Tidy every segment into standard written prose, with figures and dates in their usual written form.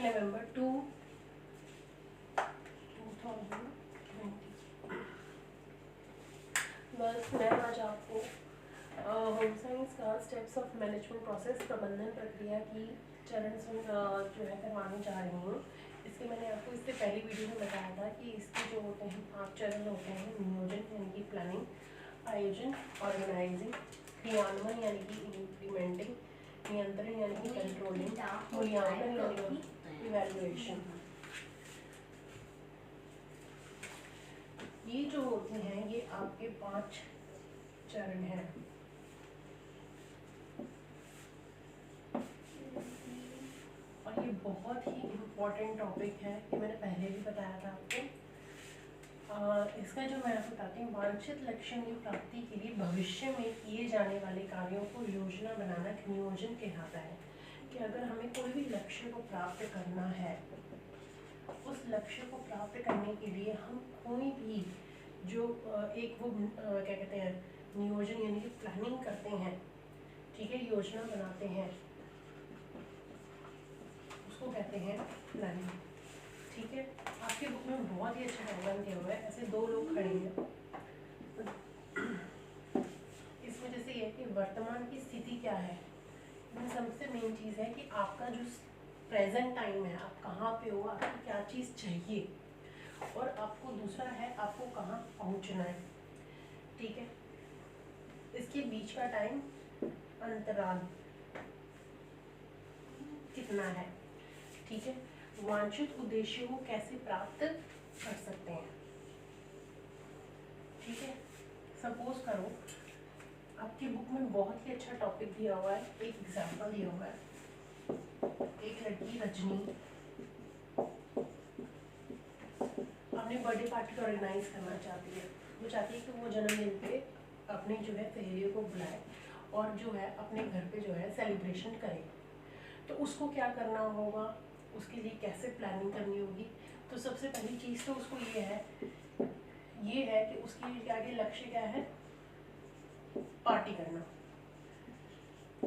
नवंबर 2020। बस मैं आज आपको होम साइंस का स्टेप्स ऑफ मैनेजमेंट प्रोसेस प्रबंधन प्रक्रिया की चरण जो है करवाने जा रही हूँ। इसके मैंने आपको इससे पहली वीडियो में बताया था कि इसके जो होते हैं 5 चरण होते हैं। नियोजन यानी कि प्लानिंग, आयोजन ऑर्गेनाइजिंग, क्रियान्वयन यानी कि इम्प्लीमेंटिंग, नियंत्रण यानी कि कंट्रोलिंग, मूल्यांकन यानी कि इवैल्यूएशन। ये जो होते हैं ये आपके 5 चरण हैं। और ये बहुत ही इम्पोर्टेंट टॉपिक है, ये मैंने पहले भी बताया था आपको। इसका जो मैं आपको बताती हूँ, वांछित लक्ष्यों की प्राप्ति के लिए भविष्य में किए जाने वाले कार्यों को योजना बनाना नियोजन कहलाता है। कि अगर हमें कोई भी लक्ष्य को प्राप्त करना है, उस लक्ष्य को प्राप्त करने के लिए हम कोई भी जो एक वो क्या कहते हैं नियोजन यानी कि प्लानिंग करते हैं, ठीक है, योजना बनाते हैं, उसको कहते हैं प्लानिंग। ठीक है, आपके बुक में बहुत ही अच्छा डायग्राम दिया हुआ है। ऐसे 2 लोग खड़े हैं। इस वजह से ये कि वर्तमान की स्थिति क्या है, सबसे मेन चीज़ है कि आपका जो प्रेजेंट टाइम है, आप कहाँ पे हो, आपको क्या चीज़ चाहिए, और आपको दूसरा है आपको कहाँ पहुँचना है। ठीक है, इसके बीच का टाइम अंतराल कितना है। ठीक है, वांछित उद्देश्यों को कैसे प्राप्त कर सकते हैं। ठीक है, सपोज करो आपकी बुक में बहुत ही अच्छा टॉपिक दिया हुआ है, एक एग्जाम्पल दिया हुआ है। एक लड़की रजनी अपने बर्थडे पार्टी ऑर्गेनाइज करना चाहती है। वो चाहती है कि वो जन्मदिन पे अपने जो है सहेलियों को बुलाए और जो है अपने घर पे जो है सेलिब्रेशन करे। तो उसको क्या करना होगा, उसके लिए कैसे प्लानिंग करनी होगी। तो सबसे पहली चीज़ तो उसको ये है कि उसकी आगे लक्ष्य क्या है, पार्टी करना।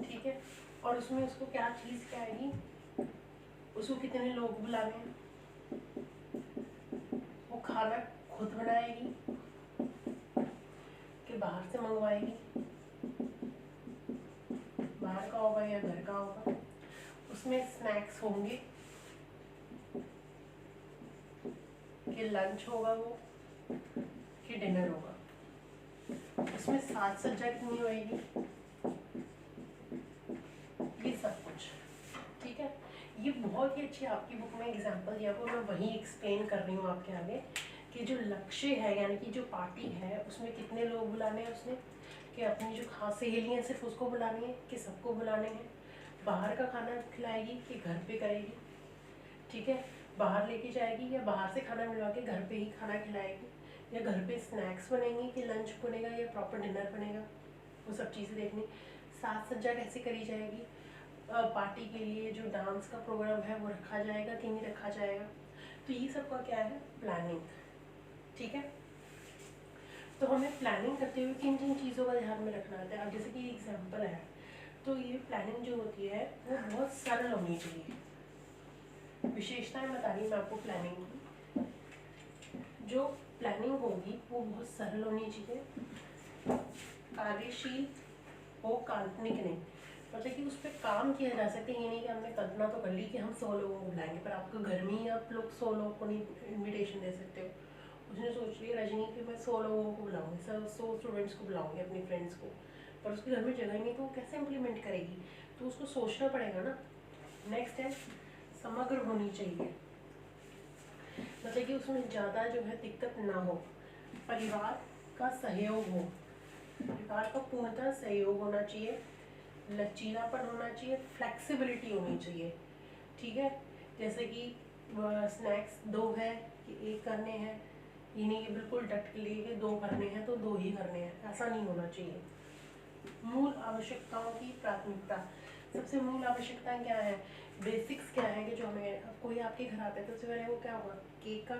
ठीक है, और उसमें उसको क्या चीज़ क्या आएगी, उसको कितने लोग बुलाने हैं, वो खाना खुद बनाएगी कि बाहर से मंगवाएगी, बाहर का होगा या घर का होगा, उसमें स्नैक्स होंगे कि लंच होगा वो कि डिनर होगा, उसमें साज सज्जा कितनी होएगी, ये सब कुछ। ठीक है, ये बहुत ही अच्छी आपकी बुक में एग्जांपल दिया हुआ, मैं वही एक्सप्लेन कर रही हूँ आपके आगे कि जो लक्ष्य है यानी कि जो पार्टी है उसमें कितने लोग बुलाने हैं उसने, कि अपनी जो खास सहेलियाँ सिर्फ उसको बुलानी है कि सबको बुलाने हैं, बाहर का खाना खिलाएगी कि घर पे करेगी। ठीक है, बाहर लेके जाएगी या बाहर से खाना मिलवा के घर पे ही खाना खिलाएगी, या घर पे स्नैक्स बनेंगी कि लंच बनेगा या प्रॉपर डिनर बनेगा, वो सब चीज़ें देखनी। साज सज्जा कैसे करी जाएगी, पार्टी के लिए जो डांस का प्रोग्राम है वो रखा जाएगा कि नहीं रखा जाएगा। तो ये सब का क्या है, प्लानिंग। ठीक है, तो हमें प्लानिंग करते हुए किन किन चीज़ों का ध्यान में रखना होता है। अब जैसे कि एग्जाम्पल है, तो ये प्लानिंग जो होती है वो बहुत सरल होनी चाहिए। विशेषताएं बता रही मैं आपको प्लानिंग की। जो प्लानिंग होगी वो बहुत सरल होनी चाहिए, कार्यशील हो, काल्पनिक नहीं। मतलब कि उस पर काम किया जा सके, ये नहीं कि हमने कल्पना तो कर ली कि हम 100 लोगों को बुलाएंगे, पर आपके घर में ही आप लोग 100 लोगों को नहीं इनविटेशन दे सकते हो। उसने सोच लिया रजनी कि मैं 100 लोगों को बुलाऊंगी, 100 स्टूडेंट्स को बुलाऊंगी, अपनी फ्रेंड्स को, पर उसके घर में जगह नहीं, तो वो कैसे इम्प्लीमेंट करेगी। तो उसको सोचना पड़ेगा ना। नेक्स्ट है समग्र होनी चाहिए, मतलब कि उसमें ज़्यादा जो है दिक्कत ना हो, परिवार का सहयोग हो, परिवार का पूर्णतः सहयोग होना चाहिए, लचीलापन होना चाहिए, फ्लेक्सिबिलिटी होनी चाहिए। ठीक है, जैसे कि स्नैक्स 2 है कि 1 करने हैं, ये नहीं कि बिल्कुल डट के लिए कि 2 करने हैं तो 2 ही करने हैं, ऐसा नहीं होना चाहिए। मूल आवश्यकताओं की प्राथमिकता, सबसे मूल आवश्यकताएं क्या है, बेसिक्स क्या है कि जो हमें, कोई आपके घर आता है तो सबसे पहले वो क्या होगा, केक का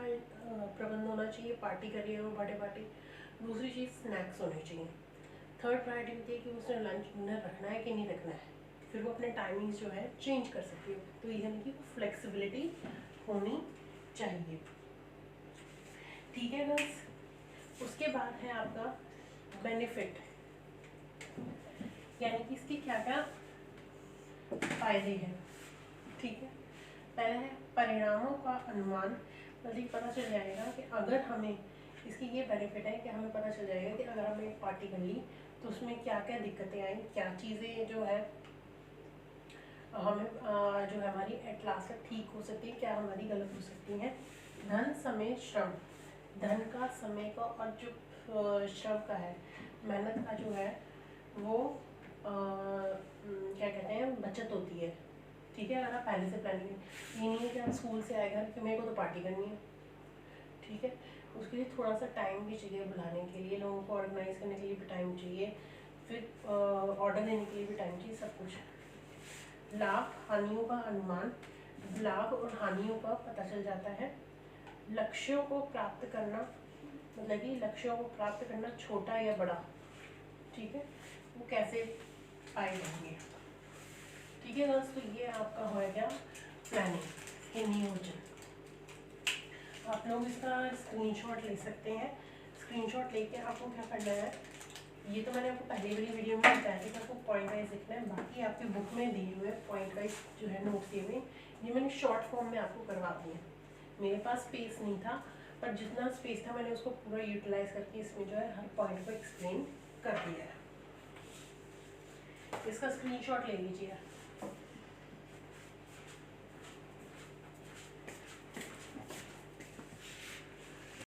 प्रबंध होना चाहिए, पार्टी कर रही है वो बर्थडे पार्टी। दूसरी चीज़ स्नैक्स होने चाहिए। थर्ड प्रायोरिटी होती है कि उसने लंच डिनर रखना है कि नहीं रखना है। फिर वो अपने टाइमिंग्स जो है चेंज कर सकती हो। तो ये यानी कि फ्लेक्सिबिलिटी होनी चाहिए। ठीक है गर्ल्स। उसके बाद है आपका बेनिफिट, यानी कि इसके क्या क्या फायदे हैं। ठीक है, पहला है परिणामों का अनुमान, मतलब पता चल जाएगा कि अगर हमें इसकी ये बेनिफिट है कि हमें पता चल जाएगा कि अगर हमने एक पार्टी कर ली तो उसमें क्या क्या दिक्कतें आई, क्या चीज़ें जो है हमें जो है हमारी एट लास्ट तक ठीक हो सकती है, क्या हमारी गलत हो सकती हैं। धन समय श्रम, धन का, समय का और जो श्रम का है, मेहनत का जो है वो क्या कहते हैं बचत होती है। ठीक है, अगर आप पहले से प्लानिंग, ये नहीं है कि आप स्कूल से आए घर कि मेरे को तो पार्टी करनी है। ठीक है, उसके लिए थोड़ा सा टाइम भी चाहिए, बुलाने के लिए लोगों को, ऑर्गेनाइज करने के लिए भी टाइम चाहिए, फिर ऑर्डर देने के लिए भी टाइम चाहिए, सब कुछ। लाभ हानियों का अनुमान, लाभ और हानियों का पता चल जाता है। लक्ष्यों को प्राप्त करना, मतलब कि लक्ष्यों को प्राप्त करना छोटा या बड़ा, ठीक है, वो कैसे पाए जाएंगे। ठीक है बस, तो ये आपका हो गया प्लानिंग, ये नियोजन। आप लोग इसका स्क्रीनशॉट ले सकते हैं। स्क्रीनशॉट लेके आपको क्या करना है, ये तो मैंने आपको पहले वाली वीडियो में बताया था कि आपको पॉइंट वाइज लिखना है, बाकी आपकी बुक में दिए हुए पॉइंट वाइज जो है नोट्स दिए हुए, ये मैंने शॉर्ट फॉर्म में आपको करवा दिए। मेरे पास स्पेस नहीं था, पर जितना स्पेस था मैंने उसको पूरा यूटिलाइज करके इसमें जो है हर पॉइंट को एक्सप्लेन कर दिया है। इसका स्क्रीनशॉट ले लीजिए।